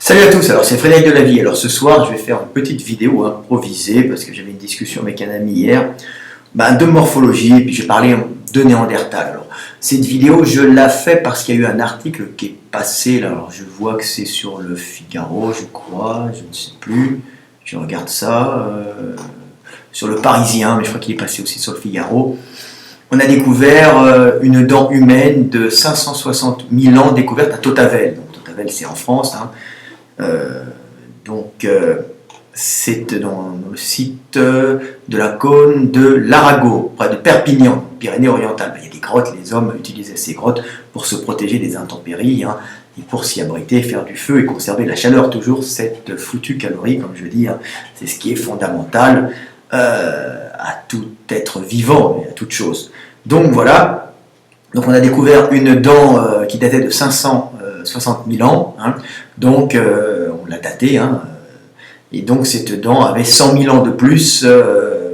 Salut à tous, alors c'est Frédéric Delavie. Alors ce soir je vais faire une petite vidéo improvisée parce que j'avais une discussion avec un ami hier de morphologie et puis j'ai parlé de Néandertal. Alors cette vidéo je la fais parce qu'il y a eu un article qui est passé là, alors je vois que c'est sur le Figaro je crois, je ne sais plus, je regarde ça, sur le Parisien, mais je crois qu'il est passé aussi sur le Figaro. On a découvert une dent humaine de 560 000 ans découverte à Tautavel. Donc Tautavel c'est en France, hein. C'est dans le site de la cône de l'Arago, près de Perpignan, Pyrénées-Orientales. Il y a des grottes, les hommes utilisaient ces grottes pour se protéger des intempéries, hein, et pour s'y abriter, faire du feu et conserver la chaleur. Toujours cette foutue calorie, comme je dis, hein, c'est ce qui est fondamental à tout être vivant et à toute chose. Donc voilà, donc on a découvert une dent qui datait de 560 000 ans, hein, donc on l'a datée, hein, et donc cette dent avait 100 000 ans de plus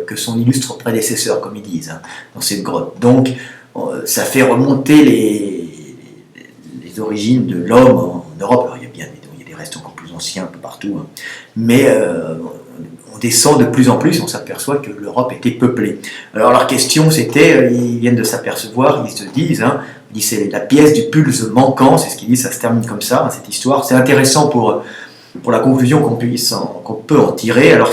que son illustre prédécesseur, comme ils disent, hein, dans cette grotte. Donc ça fait remonter les origines de l'homme en Europe. Alors, il y a des restes encore plus anciens un peu partout, hein, mais on descend de plus en plus, on s'aperçoit que l'Europe était peuplée. Alors leur question c'était, ils viennent de s'apercevoir, ils se disent, hein, c'est la pièce du pulse manquant, c'est ce qu'ils disent, ça se termine comme ça, hein, cette histoire. C'est intéressant pour la conclusion qu'on peut en tirer. Alors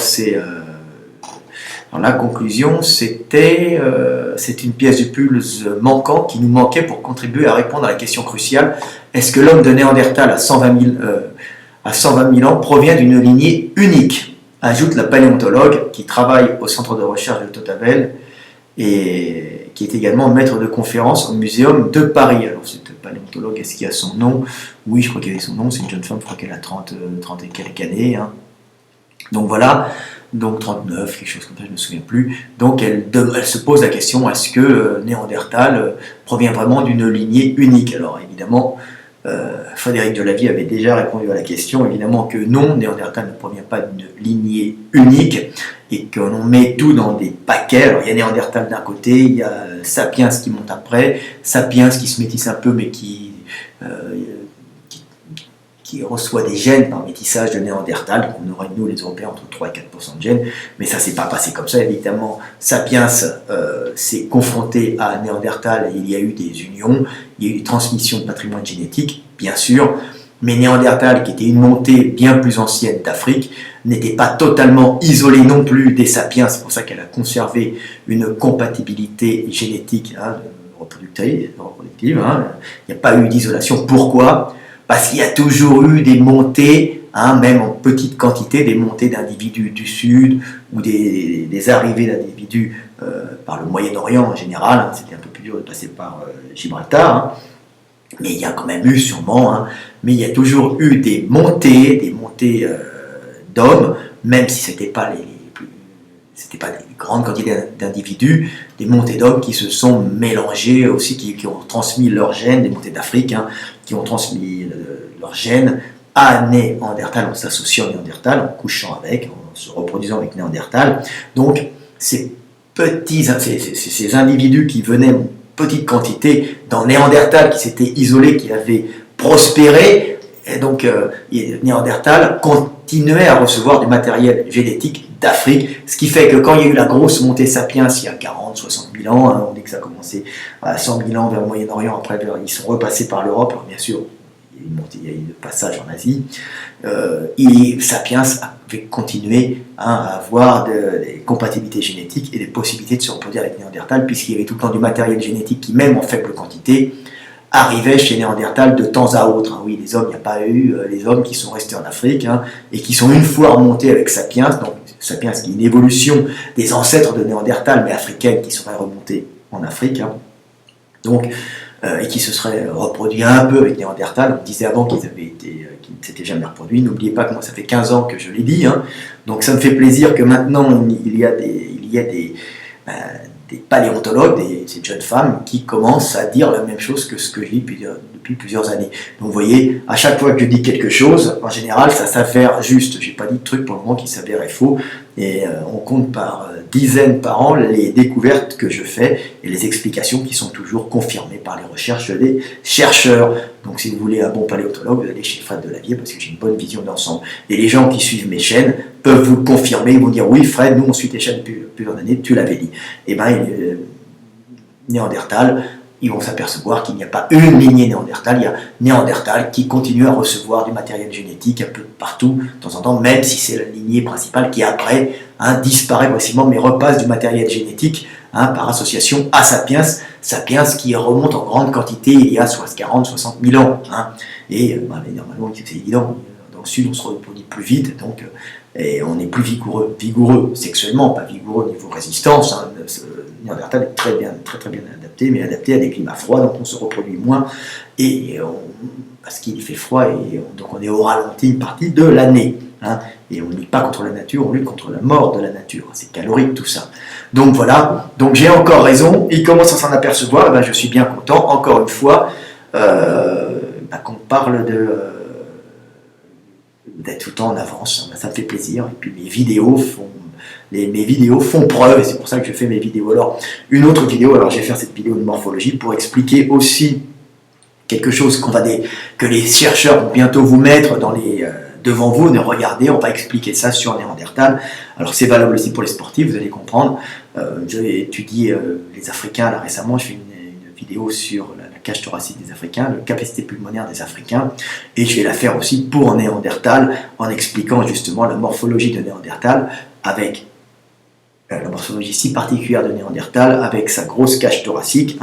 la conclusion c'était, c'est une pièce du pulse manquant qui nous manquait pour contribuer à répondre à la question cruciale: est-ce que l'homme de Néandertal à 120 000 ans provient d'une lignée unique? Ajoute la paléontologue qui travaille au centre de recherche de Tautavel et qui est également maître de conférence au Muséum de Paris. Alors cette paléontologue, est-ce qu'il y a son nom? Oui, je crois qu'il y a son nom, c'est une jeune femme, je crois qu'elle a 30 et quelques années. Hein. Donc voilà, donc 39, quelque chose comme ça, je ne me souviens plus. Donc elle se pose la question, est-ce que Néandertal provient vraiment d'une lignée unique? Alors évidemment, Frédéric Delavie avait déjà répondu à la question, évidemment que non, Néandertal ne provient pas d'une lignée unique, et qu'on met tout dans des paquets. Alors il y a Néandertal d'un côté, il y a Sapiens qui monte après, Sapiens qui se métisse un peu, mais qui reçoit des gènes par métissage de Néandertal. Donc on aurait, nous les Européens, entre 3 et 4% de gènes, mais ça ne s'est pas passé comme ça. Évidemment, Sapiens s'est confronté à Néandertal et il y a eu des unions, il y a eu des transmissions de patrimoine génétique, bien sûr, mais Néandertal, qui était une montée bien plus ancienne d'Afrique, n'était pas totalement isolée non plus des Sapiens. C'est pour ça qu'elle a conservé une compatibilité génétique, hein, reproductive, hein. Il n'y a pas eu d'isolation. Pourquoi? Parce qu'il y a toujours eu des montées, hein, même en petite quantité, des montées d'individus du Sud ou des arrivées d'individus par le Moyen-Orient en général. Hein. C'était un peu plus dur de passer par Gibraltar, hein. Mais il y a quand même eu sûrement, hein, mais il y a toujours eu des montées d'hommes, même si c'était pas des grandes quantités d'individus, des montées d'hommes qui se sont mélangés aussi, qui ont transmis leurs gènes, des montées d'Afrique, hein, qui ont transmis leurs gènes à Néandertal, en s'associant à Néandertal, en couchant avec, en se reproduisant avec Néandertal. Donc ces individus qui venaient en petite quantité dans Néandertal, qui s'était isolé, qui avait prospéré, et donc Néandertal continuait à recevoir du matériel génétique d'Afrique, ce qui fait que quand il y a eu la grosse montée Sapiens, il y a 40, 60 000 ans, hein, on dit que ça a commencé à 100 000 ans vers le Moyen-Orient, après ils sont repassés par l'Europe, alors bien sûr, il y a eu le passage en Asie, et Sapiens avait continué, hein, à avoir des compatibilités génétiques et des possibilités de se reproduire avec Néandertal, puisqu'il y avait tout le temps du matériel génétique qui, même en faible quantité, arrivait chez Néandertal de temps à autre. Hein. Oui, les hommes, il n'y a pas eu les hommes qui sont restés en Afrique, hein, et qui sont une fois remontés avec Sapiens, donc Sapiens qui est une évolution des ancêtres de Néandertal, mais africaine, qui seraient remontés en Afrique, hein. Donc, et qui se seraient reproduits un peu avec Néandertal. On disait avant qu'ils ne s'étaient jamais reproduits. N'oubliez pas que moi, ça fait 15 ans que je l'ai dit, hein. Donc ça me fait plaisir que maintenant, il y a des paléontologues, ces jeunes femmes, qui commencent à dire la même chose que ce que je dis depuis plusieurs années. Donc vous voyez, à chaque fois que je dis quelque chose, en général, ça s'avère juste. Je n'ai pas dit de truc pour le moment qui s'avérait faux, et on compte par dizaines par an les découvertes que je fais et les explications qui sont toujours confirmées par les recherches des chercheurs. Donc si vous voulez un bon paléontologue, vous allez chez Fred Delavier parce que j'ai une bonne vision d'ensemble. Et les gens qui suivent mes chaînes peuvent vous le confirmer, ils vont dire oui Fred, nous on suit tes chaînes depuis plusieurs années, tu l'avais dit. Et bien Néandertal, ils vont s'apercevoir qu'il n'y a pas une lignée Néandertal, il y a Néandertal qui continue à recevoir du matériel génétique un peu partout, de temps en temps, même si c'est la lignée principale qui après disparaît progressivement, mais repasse du matériel génétique par association à Sapiens, Sapiens qui remonte en grande quantité il y a 40-60 000 ans. Et normalement, c'est évident, dans le sud on se reproduit plus vite, donc, et on est plus vigoureux sexuellement, pas vigoureux au niveau résistance. Néandertal est très bien adapté, mais adapté à des climats froids, donc on se reproduit moins, parce qu'il fait froid, et donc on est au ralenti une partie de l'année. Et on ne lutte pas contre la nature, on lutte contre la mort de la nature. C'est calorique tout ça. Donc voilà, donc j'ai encore raison, il commence à s'en apercevoir, je suis bien content, encore une fois, qu'on parle d'être tout le temps en avance, ça me fait plaisir, et puis mes vidéos font preuve, et c'est pour ça que je fais mes vidéos. Alors, une autre vidéo, je vais faire cette vidéo de morphologie pour expliquer aussi quelque chose que les chercheurs vont bientôt vous mettre devant vous, regardez, on va expliquer ça sur Néandertal. Alors c'est valable aussi pour les sportifs, vous allez comprendre. J'ai étudié les Africains là récemment, je fais une vidéo sur la cage thoracique des Africains, la capacité pulmonaire des Africains, et je vais la faire aussi pour Néandertal, en expliquant justement la morphologie de Néandertal, avec la morphologie si particulière de Néandertal, avec sa grosse cage thoracique,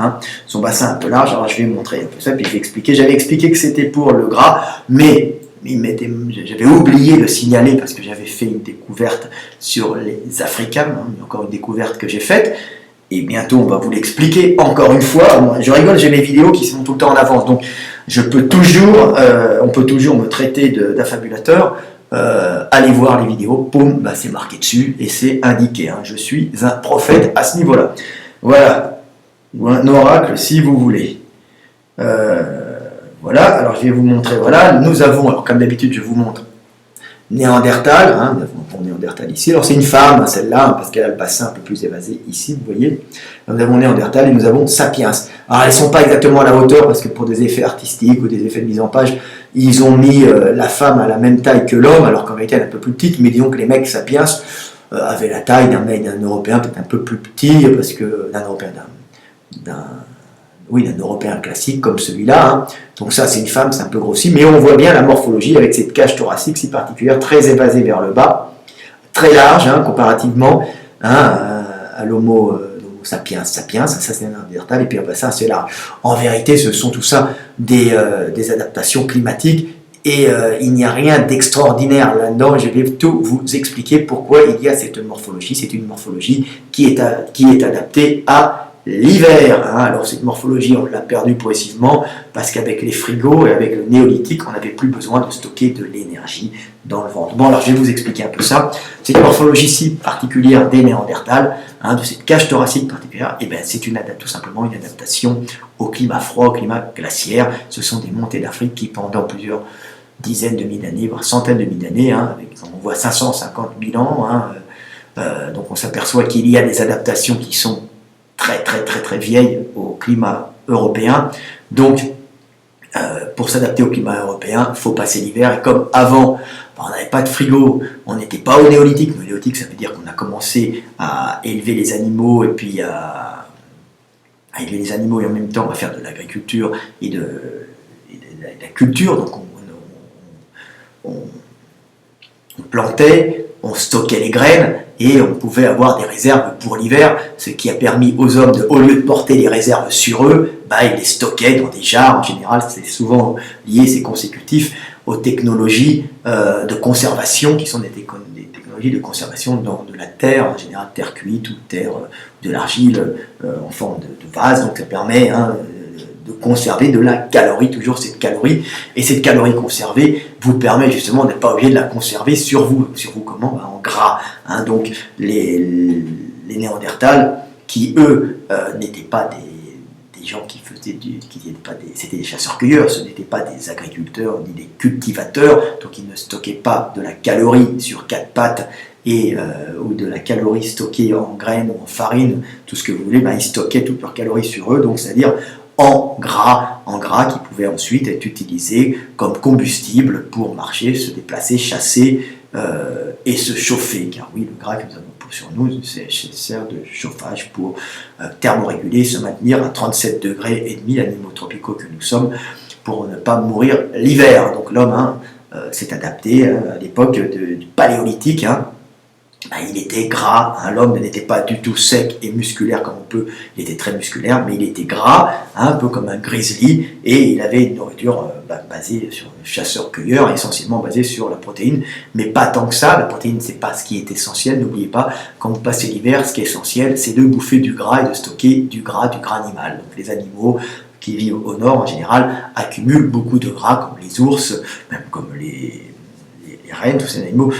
son bassin un peu large. Alors je vais vous montrer un peu ça, puis je vais expliquer. J'avais expliqué que c'était pour le gras, mais j'avais oublié de signaler parce que j'avais fait une découverte sur les Africains, encore une découverte que j'ai faite, et bientôt on va vous l'expliquer encore une fois. Je rigole, j'ai mes vidéos qui sont tout le temps en avance, donc on peut toujours me traiter d'affabulateur. Allez voir les vidéos, boum, c'est marqué dessus et c'est indiqué. Je suis un prophète à ce niveau-là. Voilà, ou un oracle si vous voulez. Voilà, alors je vais vous montrer. Voilà, nous avons, alors comme d'habitude, je vous montre Néandertal. Nous avons Néandertal ici. Alors c'est une femme, celle-là, parce qu'elle a le bassin un peu plus évasé ici, vous voyez. Nous avons Néandertal et nous avons Sapiens. Alors elles ne sont pas exactement à la hauteur parce que pour des effets artistiques ou des effets de mise en page, ils ont mis la femme à la même taille que l'homme, alors qu'en réalité elle est un peu plus petite, mais disons que les mecs Sapiens avaient la taille d'un Européen peut-être un peu plus petit, parce que d'un Européen classique comme celui-là. Donc ça c'est une femme, c'est un peu grossi, mais on voit bien la morphologie avec cette cage thoracique si particulière, très évasée vers le bas, très large comparativement à l'homo sapiens, ça c'est un Néandertal, et puis ça c'est large. En vérité ce sont tout ça des adaptations climatiques, et il n'y a rien d'extraordinaire là-dedans. Je vais tout vous expliquer pourquoi il y a cette morphologie. C'est une morphologie qui est adaptée à l'hiver. Alors cette morphologie on l'a perdue progressivement parce qu'avec les frigos et avec le néolithique on n'avait plus besoin de stocker de l'énergie dans le ventre. Bon, alors je vais vous expliquer un peu ça. Cette morphologie si particulière des Néandertals, de cette cage thoracique particulière, c'est tout simplement une adaptation au climat froid, au climat glaciaire. Ce sont des montées d'Afrique qui pendant plusieurs dizaines de milliers d'années, voire centaines de milliers d'années, on voit 550 000 ans, donc on s'aperçoit qu'il y a des adaptations qui sont très vieille au climat européen. Donc, pour s'adapter au climat européen, il faut passer l'hiver. Et comme avant, on n'avait pas de frigo, on n'était pas au néolithique. Le néolithique, ça veut dire qu'on a commencé à élever les animaux et puis à élever les animaux et en même temps à faire de l'agriculture et de la culture. Donc, on plantait, on stockait les graines, et on pouvait avoir des réserves pour l'hiver, ce qui a permis aux hommes, au lieu de porter les réserves sur eux, ils les stockaient dans des jarres. En général, c'est souvent lié, c'est consécutif aux technologies de conservation, qui sont des technologies de conservation de la terre, en général terre cuite ou terre de l'argile en forme de vase. Donc ça permet de conserver de la calorie, toujours cette calorie, et cette calorie conservée vous permet justement d'être pas obligé de la conserver sur vous comment, en gras. Donc les Néandertals qui eux n'étaient pas des gens qui faisaient c'était des chasseurs-cueilleurs, ce n'étaient pas des agriculteurs ni des cultivateurs, donc ils ne stockaient pas de la calorie sur 4 pattes ou de la calorie stockée en graines ou en farine, tout ce que vous voulez, ils stockaient toutes leurs calories sur eux, donc c'est-à-dire en gras qui pouvait ensuite être utilisé comme combustible pour marcher, se déplacer, chasser et se chauffer. Car oui, le gras que nous avons sur nous sert de chauffage pour thermoréguler, se maintenir à 37 degrés et demi, animaux tropicaux que nous sommes, pour ne pas mourir l'hiver. Donc l'homme s'est adapté à l'époque du paléolithique. Il était gras, l'homme n'était pas du tout sec et musculaire comme on peut, il était très musculaire, mais il était gras, un peu comme un grizzly, et il avait une nourriture basée sur le chasseur-cueilleur, essentiellement basée sur la protéine, mais pas tant que ça. La protéine, c'est pas ce qui est essentiel, n'oubliez pas, quand vous passez l'hiver, ce qui est essentiel, c'est de bouffer du gras et de stocker du gras animal. Donc les animaux qui vivent au nord, en général, accumulent beaucoup de gras, comme les ours, même comme les rennes, tous ces animaux,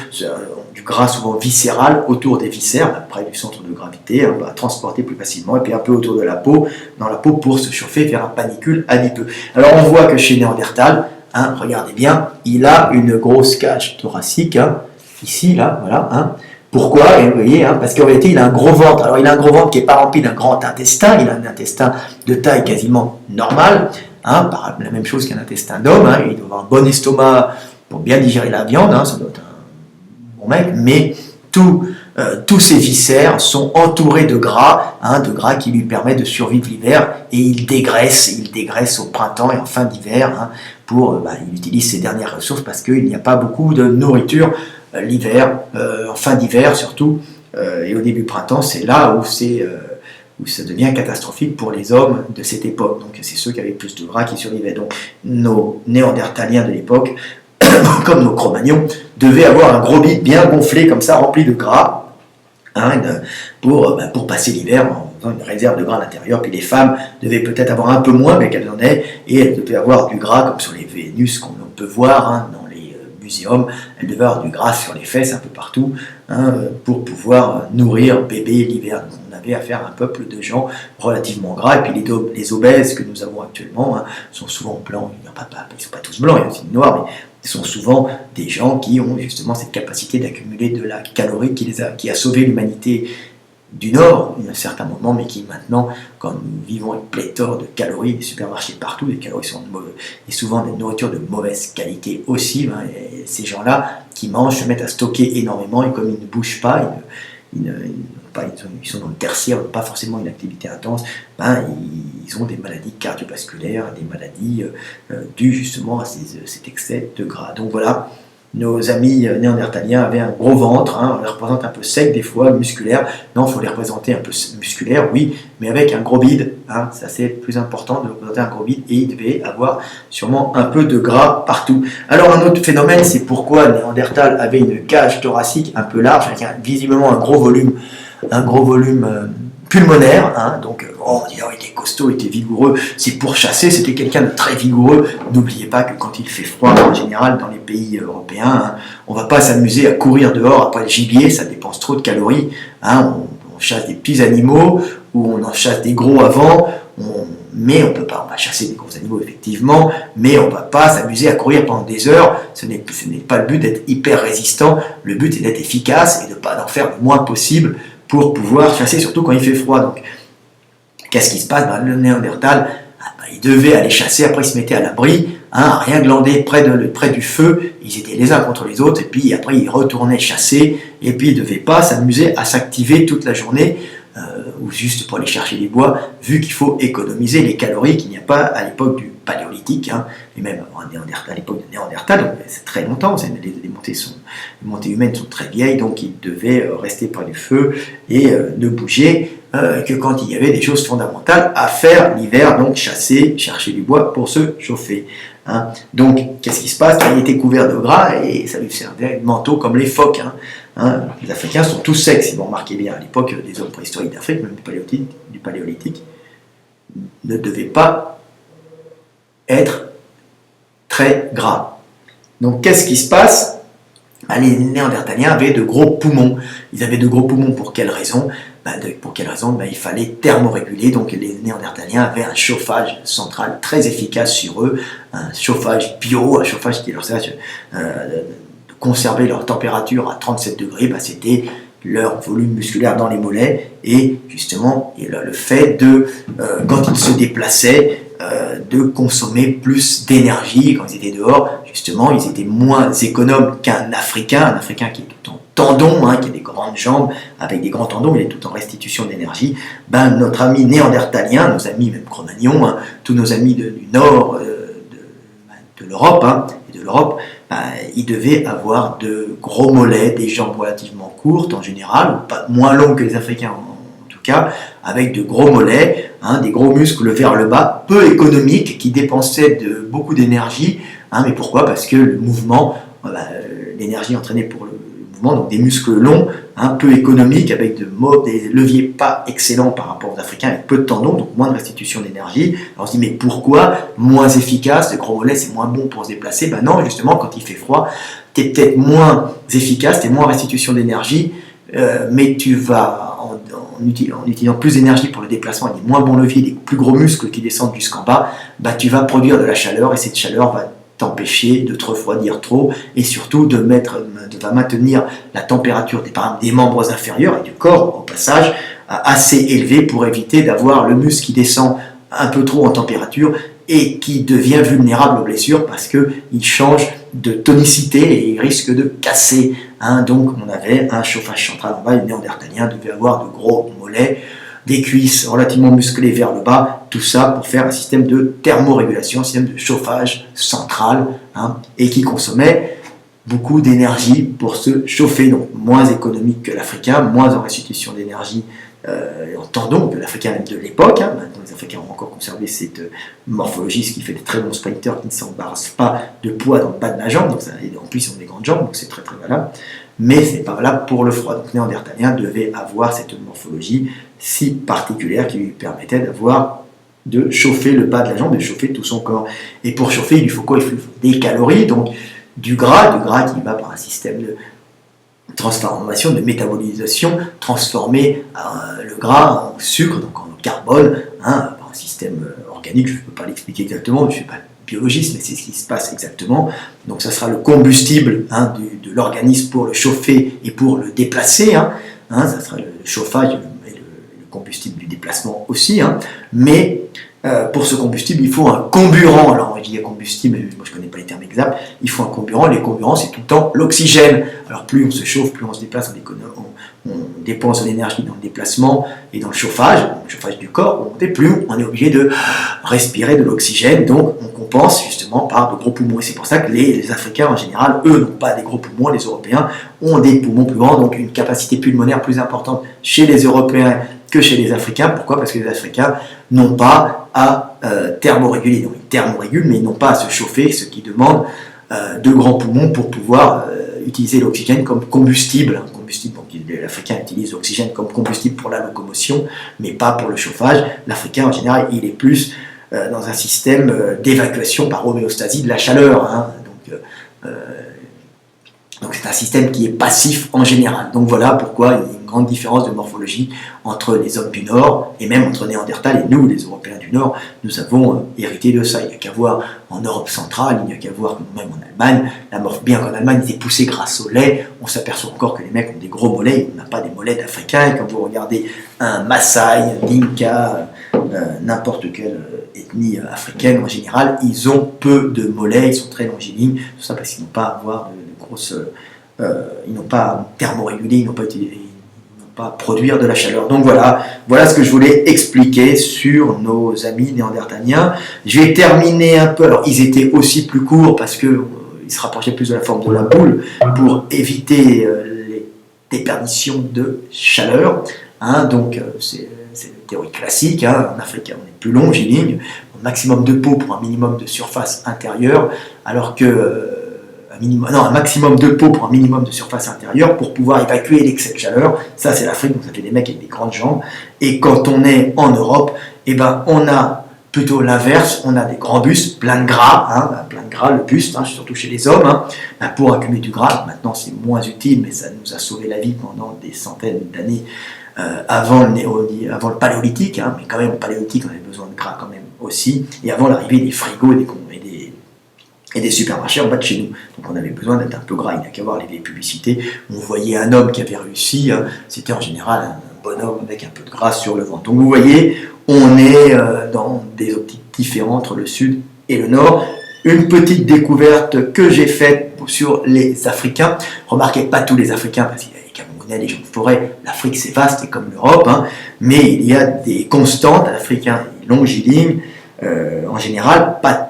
du gras souvent viscéral autour des viscères, près du centre de gravité, transporté plus facilement, et puis un peu autour de la peau, dans la peau pour se chauffer vers un panicule adipeux. Alors on voit que chez Néandertal, regardez bien, il a une grosse cage thoracique, ici, là, voilà. Pourquoi? Et vous voyez, parce qu'en réalité, il a un gros ventre. Alors il a un gros ventre qui n'est pas rempli d'un grand intestin, il a un intestin de taille quasiment normale, par la même chose qu'un intestin d'homme, il doit avoir un bon estomac pour bien digérer la viande, ça doit être un bon mec, mais tous ces viscères sont entourés de gras qui lui permet de survivre l'hiver, et il dégraisse au printemps et en fin d'hiver, il utilise ses dernières ressources parce qu'il n'y a pas beaucoup de nourriture l'hiver, en fin d'hiver surtout, et au début du printemps, c'est là où ça devient catastrophique pour les hommes de cette époque. Donc c'est ceux qui avaient plus de gras qui survivaient. Donc nos néandertaliens de l'époque, comme nos Cro-Magnons, devaient avoir un gros bide bien gonflé comme ça, rempli de gras, pour passer l'hiver en faisant une réserve de gras à l'intérieur. Puis les femmes devaient peut-être avoir un peu moins, mais qu'elles en aient, et elles devaient avoir du gras comme sur les Vénus qu'on peut voir dans les muséums. Elles devaient avoir du gras sur les fesses un peu partout, pour pouvoir nourrir bébé l'hiver. On avait affaire à un peuple de gens relativement gras, et puis les obèses que nous avons actuellement sont souvent blancs. Ils ne sont pas tous blancs, il y a aussi des noirs, mais ce sont souvent des gens qui ont justement cette capacité d'accumuler de la calorie qui a sauvé l'humanité du Nord à un certain moment, mais qui maintenant, comme nous vivons une pléthore de calories, des supermarchés partout, les calories sont et souvent des nourritures de mauvaise qualité aussi, et ces gens-là qui mangent se mettent à stocker énormément, et comme ils ne bougent pas, ils sont dans le tertiaire, ils n'ont pas forcément une activité intense, ils ont des maladies cardiovasculaires, des maladies dues justement à cet excès de gras. Donc voilà, nos amis néandertaliens avaient un gros ventre, on les représente un peu secs des fois, musculaires. Non, il faut les représenter un peu musculaires, oui, mais avec un gros bide, ça c'est plus important de représenter un gros bide, et il devait avoir sûrement un peu de gras partout. Alors un autre phénomène, c'est pourquoi Néandertal avait une cage thoracique un peu large, avec visiblement un gros volume pulmonaire, donc on dit il était costaud, il était vigoureux, c'est pour chasser, c'était quelqu'un de très vigoureux. N'oubliez pas que quand il fait froid, en général dans les pays européens, on ne va pas s'amuser à courir dehors après le gibier, ça dépense trop de calories, on chasse des petits animaux, ou on en chasse des gros avant, mais on va chasser des gros animaux effectivement, mais on ne va pas s'amuser à courir pendant des heures. Ce n'est pas le but d'être hyper résistant, le but est d'être efficace et de pas d'en faire le moins possible pour pouvoir chasser, surtout quand il fait froid. Donc, qu'est-ce qui se passe? Le Néandertal, il devait aller chasser, après il se mettait à l'abri, rien glander près du feu, ils étaient les uns contre les autres, et puis après il retournait chasser, et puis il ne devait pas s'amuser à s'activer toute la journée, ou juste pour aller chercher les bois, vu qu'il faut économiser les calories qu'il n'y a pas à l'époque du paléolithique, et même à l'époque de Néandertal, c'est très longtemps, les montées humaines sont très vieilles, donc il devait rester près du feu et ne bouger que quand il y avait des choses fondamentales à faire l'hiver, donc chasser, chercher du bois pour se chauffer. Donc, qu'est-ce qui se passe? Il était couvert de gras et ça lui servait de manteau comme les phoques. Les Africains sont tous secs, si vous remarquez bien, à l'époque des hommes préhistoriques d'Afrique, même du paléolithique, ne devaient pas être très gras. Donc, qu'est-ce qui se passe? Les Néandertaliens avaient de gros poumons. Ils avaient de gros poumons pour quelle raison? Il fallait thermoréguler, donc les Néandertaliens avaient un chauffage central très efficace sur eux, un chauffage bio, un chauffage qui leur servait de conserver leur température à 37 degrés, c'était leur volume musculaire dans les mollets, et justement le fait de, quand ils se déplaçaient, de consommer plus d'énergie. Quand ils étaient dehors, justement, ils étaient moins économes qu'un Africain qui est tout en tendon, qui a des grandes jambes, avec des grands tendons, il est tout en restitution d'énergie. Notre ami néandertalien, nos amis même Cro-Magnons, tous nos amis du nord de l'Europe, et de l'Europe, ils devaient avoir de gros mollets, des jambes relativement courtes en général, pas moins longues que les Africains en tout cas, avec de gros mollets, des gros muscles vers le bas, peu économiques, qui dépensaient beaucoup d'énergie. Mais pourquoi? Parce que le mouvement, l'énergie entraînée pour le mouvement, donc des muscles longs, peu économiques, avec des leviers pas excellents par rapport aux Africains, avec peu de tendons, donc moins de restitution d'énergie. Alors on se dit, mais pourquoi moins efficace? Le gros mollet, c'est moins bon pour se déplacer. Non, justement, quand il fait froid, tu es peut-être moins efficace, tu es moins restitution d'énergie, mais tu vas, en utilisant plus d'énergie pour le déplacement, et des moins bons leviers, des plus gros muscles qui descendent jusqu'en bas, tu vas produire de la chaleur, et cette chaleur va t'empêcher de te refroidir trop, et surtout de maintenir la température des membres inférieurs et du corps au passage assez élevée pour éviter d'avoir le muscle qui descend un peu trop en température et qui devient vulnérable aux blessures parce qu'il change de tonicité et il risque de casser. Donc on avait un chauffage central en bas, les Néandertaliens devaient avoir de gros mollets, des cuisses relativement musclées vers le bas, tout ça pour faire un système de thermorégulation, un système de chauffage central, et qui consommait beaucoup d'énergie pour se chauffer, donc moins économique que l'Africain, moins en restitution d'énergie en tendons que l'Africain de l'époque. Maintenant les Africains ont encore conservé cette morphologie, ce qui fait des très bons sprinters qui ne s'embarrassent pas de poids dans le bas de la jambe, donc en plus ils ont des grandes jambes, donc c'est très très valable, mais c'est pas valable pour le froid. Donc les Néandertaliens devaient avoir cette morphologie si particulière qui lui permettait de chauffer le bas de la jambe, de chauffer tout son corps. Et pour chauffer, il lui faut quoi? Il lui faut des calories, donc du gras qui va par un système de transformation, de métabolisation, transformer le gras en sucre, donc en carbone, par un système organique. Je ne peux pas l'expliquer exactement, je ne suis pas biologiste, mais c'est ce qui se passe exactement. Donc ça sera le combustible de l'organisme pour le chauffer et pour le déplacer. Ça sera le chauffage et le combustible du déplacement aussi. Mais pour ce combustible, il faut un comburant. Alors, je dis combustible, mais moi je ne connais pas les termes exacts. Il faut un comburant. Les comburants, c'est tout le temps l'oxygène. Alors, plus on se chauffe, plus on se déplace, on dépense de l'énergie dans le déplacement et dans le chauffage du corps, plus on est obligé de respirer de l'oxygène. Donc, on compense justement par de gros poumons. Et c'est pour ça que les Africains, en général, eux, n'ont pas des gros poumons. Les Européens ont des poumons plus grands, donc une capacité pulmonaire plus importante chez les Européens que chez les Africains. Pourquoi? Parce que les Africains n'ont pas à thermoréguler. Donc ils thermorégulent, mais ils n'ont pas à se chauffer, ce qui demande de grands poumons pour pouvoir utiliser l'oxygène comme combustible. Donc l'Africain utilise l'oxygène comme combustible pour la locomotion, mais pas pour le chauffage. L'Africain, en général, il est plus dans un système d'évacuation par homéostasie de la chaleur. Donc c'est un système qui est passif en général. Donc voilà pourquoi il y a une grande différence de morphologie entre les hommes du Nord et même entre Néandertal et nous, les Européens du Nord. Nous avons hérité de ça. Il n'y a qu'à voir en Europe centrale, il n'y a qu'à voir même en Allemagne. Bien qu'en Allemagne, ils étaient poussés grâce au lait, on s'aperçoit encore que les mecs ont des gros mollets. On n'a pas des mollets d'Africains. Et quand vous regardez un Maasai, un Dinka, n'importe quelle ethnie africaine en général, ils ont peu de mollets, ils sont très longilignes. Tout ça parce qu'ils n'ont pas à avoir de grosses... ils n'ont pas à thermoréguler, ils n'ont pas à produire de la chaleur. Donc voilà ce que je voulais expliquer sur nos amis néandertaliens. Je vais terminer un peu, alors ils étaient aussi plus courts parce qu'ils se rapprochaient plus de la forme de la boule pour éviter les déperditions de chaleur. Donc c'est une théorie classique. En Afrique, on est plus longiligne, un maximum de peau pour un minimum de surface intérieure, alors que un maximum de peau pour un minimum de surface intérieure pour pouvoir évacuer l'excès de chaleur. Ça, c'est l'Afrique, donc ça fait des mecs avec des grandes jambes. Et quand on est en Europe, on a plutôt l'inverse, on a des grands bustes, plein de gras, le buste, surtout chez les hommes, pour accumuler du gras. Maintenant, c'est moins utile, mais ça nous a sauvé la vie pendant des centaines d'années avant le paléolithique, mais quand même, au paléolithique, on avait besoin de gras quand même aussi, et avant l'arrivée des frigos et des supermarchés en bas de chez nous. Donc on avait besoin d'être un peu gras. Il n'y a qu'à voir les vieilles publicités. On voyait un homme qui avait réussi, c'était en général un bonhomme avec un peu de gras sur le ventre. Donc vous voyez, on est dans des optiques différent entre le sud et le nord. Une petite découverte que j'ai faite sur les Africains. Remarquez, pas tous les Africains, parce qu'il y a les Camerounais, les gens de forêt, l'Afrique c'est vaste, c'est comme l'Europe, hein, mais il y a des constantes, l'Africain longiligne, en général, pas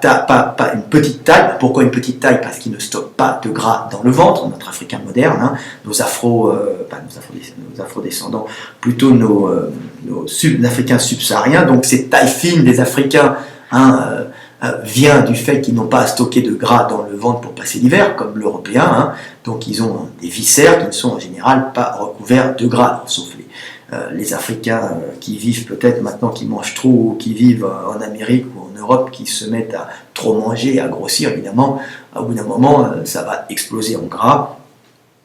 une petite taille. Pourquoi une petite taille? Parce qu'ils ne stockent pas de gras dans le ventre, notre Africain moderne, hein, nos afro-descendants, plutôt nos Africains subsahariens. Donc cette taille fine des Africains, hein, vient du fait qu'ils n'ont pas à stocker de gras dans le ventre pour passer l'hiver, comme l'Européen, hein. Donc ils ont des viscères qui ne sont en général pas recouverts de gras, sauf les Africains qui vivent peut-être maintenant, qui mangent trop, ou qui vivent en Amérique ou en Europe, qui se mettent à trop manger, à grossir, évidemment, au bout d'un moment, ça va exploser en gras.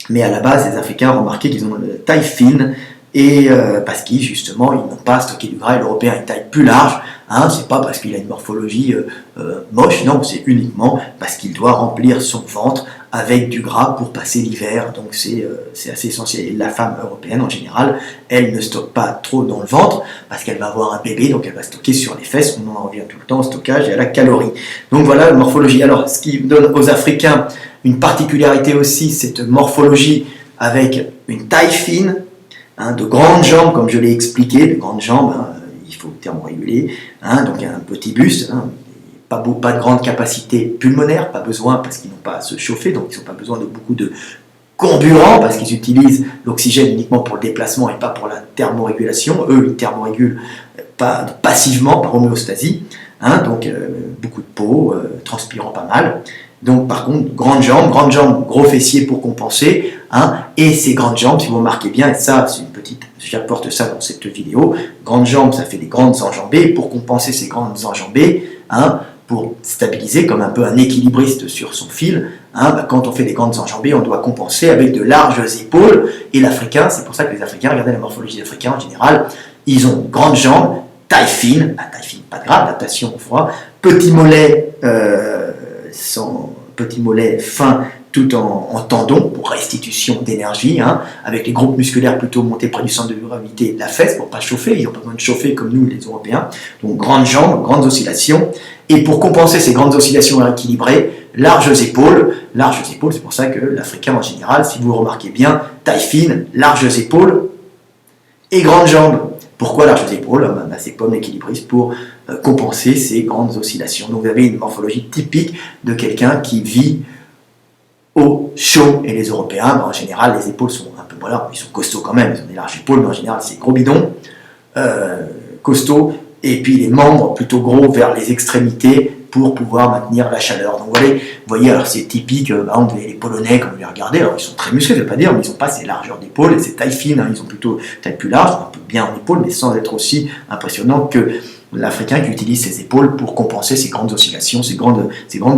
Mais à la base, les Africains, remarquez qu'ils ont une taille fine, et parce qu'ils, justement, ils n'ont pas stocké du gras, et l'Européen a une taille plus large, hein, c'est pas parce qu'il a une morphologie moche, non, c'est uniquement parce qu'il doit remplir son ventre avec du gras pour passer l'hiver, donc c'est assez essentiel. Et la femme européenne en général, elle ne stocke pas trop dans le ventre parce qu'elle va avoir un bébé, donc elle va stocker sur les fesses. On en revient tout le temps au stockage et à la calorie. Donc voilà la morphologie. Alors ce qui donne aux Africains une particularité aussi, cette morphologie avec une taille fine, hein, de grandes jambes, comme je l'ai expliqué, de grandes jambes, hein, il faut thermoréguler, hein, donc un petit buste, hein, pas de grande capacité pulmonaire, pas besoin parce qu'ils n'ont pas à se chauffer, donc ils n'ont pas besoin de beaucoup de carburant parce qu'ils utilisent l'oxygène uniquement pour le déplacement et pas pour la thermorégulation. Eux, ils thermorégulent pas passivement par homéostasie, hein, donc beaucoup de peau, transpirant pas mal. Donc par contre, grandes jambes, gros fessiers pour compenser, hein, et ces grandes jambes, si vous remarquez bien, et ça c'est une petite, j'apporte ça dans cette vidéo, grandes jambes ça fait des grandes enjambées, pour compenser ces grandes enjambées, hein, pour stabiliser comme un peu un équilibriste sur son fil, hein, bah, quand on fait des grandes enjambées, on doit compenser avec de larges épaules, et l'Africain, c'est pour ça que les Africains, regardez la morphologie des Africains en général, ils ont grandes jambes, taille fine, pas de gras, adaptation au froid, petits mollets fins tout en tendons pour restitution d'énergie, hein, avec les groupes musculaires plutôt montés près du centre de gravité de la fesse pour ne pas chauffer, ils n'ont pas besoin de chauffer comme nous les Européens, donc grandes jambes, grandes oscillations, et pour compenser ces grandes oscillations équilibrées, larges épaules, c'est pour ça que l'Africain en général, si vous remarquez bien, taille fine, larges épaules et grandes jambes. Pourquoi larges épaules? C'est comme l'équilibriste pour compenser ces grandes oscillations. Donc vous avez une morphologie typique de quelqu'un qui vit au chaud. Et les Européens, en général, les épaules sont un peu moins larges, ils sont costauds quand même, ils ont des larges épaules, mais en général c'est gros bidon, costauds, et puis les membres plutôt gros vers les extrémités pour pouvoir maintenir la chaleur. Donc vous voyez, alors c'est typique, les Polonais, comme vous les regardez, alors ils sont très musclés, je ne veux pas dire, mais ils n'ont pas ces largeurs d'épaule et ces tailles fines, hein, ils ont plutôt taille plus large, un peu bien en épaule, mais sans être aussi impressionnant que l'Africain qui utilise ses épaules pour compenser ces grandes oscillations, ces grandes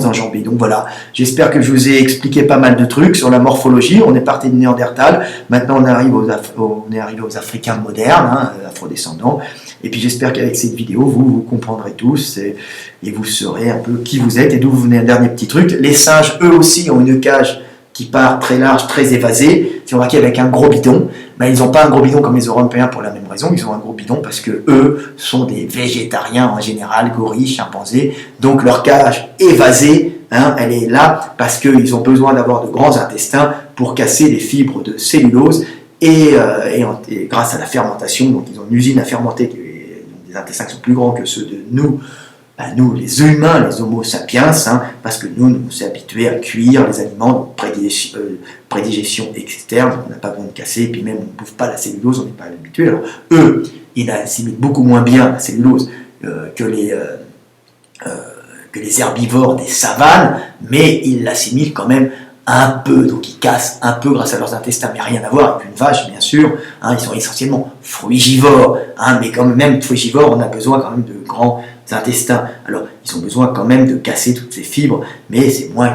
enjambées. Donc voilà, j'espère que je vous ai expliqué pas mal de trucs sur la morphologie. On est parti de Néandertal, maintenant on arrive aux Africains modernes, hein, afrodescendants. Et puis j'espère qu'avec cette vidéo, vous comprendrez tous et vous saurez un peu qui vous êtes et d'où vous venez. Un dernier petit truc, les singes, eux aussi, ont une cage qui part très large, très évasée. Si on remarque avec un gros bidon, ils n'ont pas un gros bidon comme les Européens pour la même raison, ils ont un gros bidon parce que eux sont des végétariens en général, gorilles, chimpanzés, donc leur cage évasée, hein, elle est là parce qu'ils ont besoin d'avoir de grands intestins pour casser les fibres de cellulose et grâce à la fermentation, donc ils ont une usine à fermenter, des intestins qui sont plus grands que ceux de nous, nous les humains, les homo sapiens, hein, parce que nous on s'est habitués à cuire les aliments, donc prédigestion externe, on n'a pas besoin de casser, et puis même on ne bouffe pas la cellulose, on n'est pas habitué. Alors eux, ils assimilent beaucoup moins bien la cellulose que les herbivores des savanes, mais ils l'assimilent quand même un peu, donc ils cassent un peu grâce à leurs intestins, mais rien à voir avec une vache, bien sûr, hein, ils sont essentiellement frugivores, hein, mais quand même frugivores, on a besoin quand même de grands intestins. Alors, ils ont besoin quand même de casser toutes ces fibres, mais c'est moins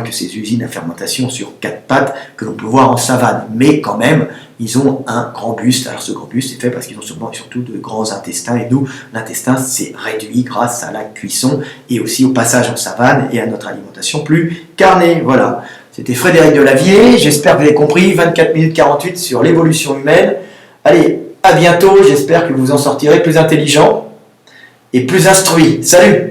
que ces usines à fermentation sur 4 pattes que l'on peut voir en savane. Mais quand même, ils ont un grand buste. Alors, ce grand buste est fait parce qu'ils ont surtout de grands intestins. Et nous, l'intestin s'est réduit grâce à la cuisson et aussi au passage en savane et à notre alimentation plus carnée. Voilà. C'était Frédéric Delavier. J'espère que vous avez compris. 24 minutes 48 sur l'évolution humaine. Allez, à bientôt. J'espère que vous en sortirez plus intelligent. et plus instruit. Salut!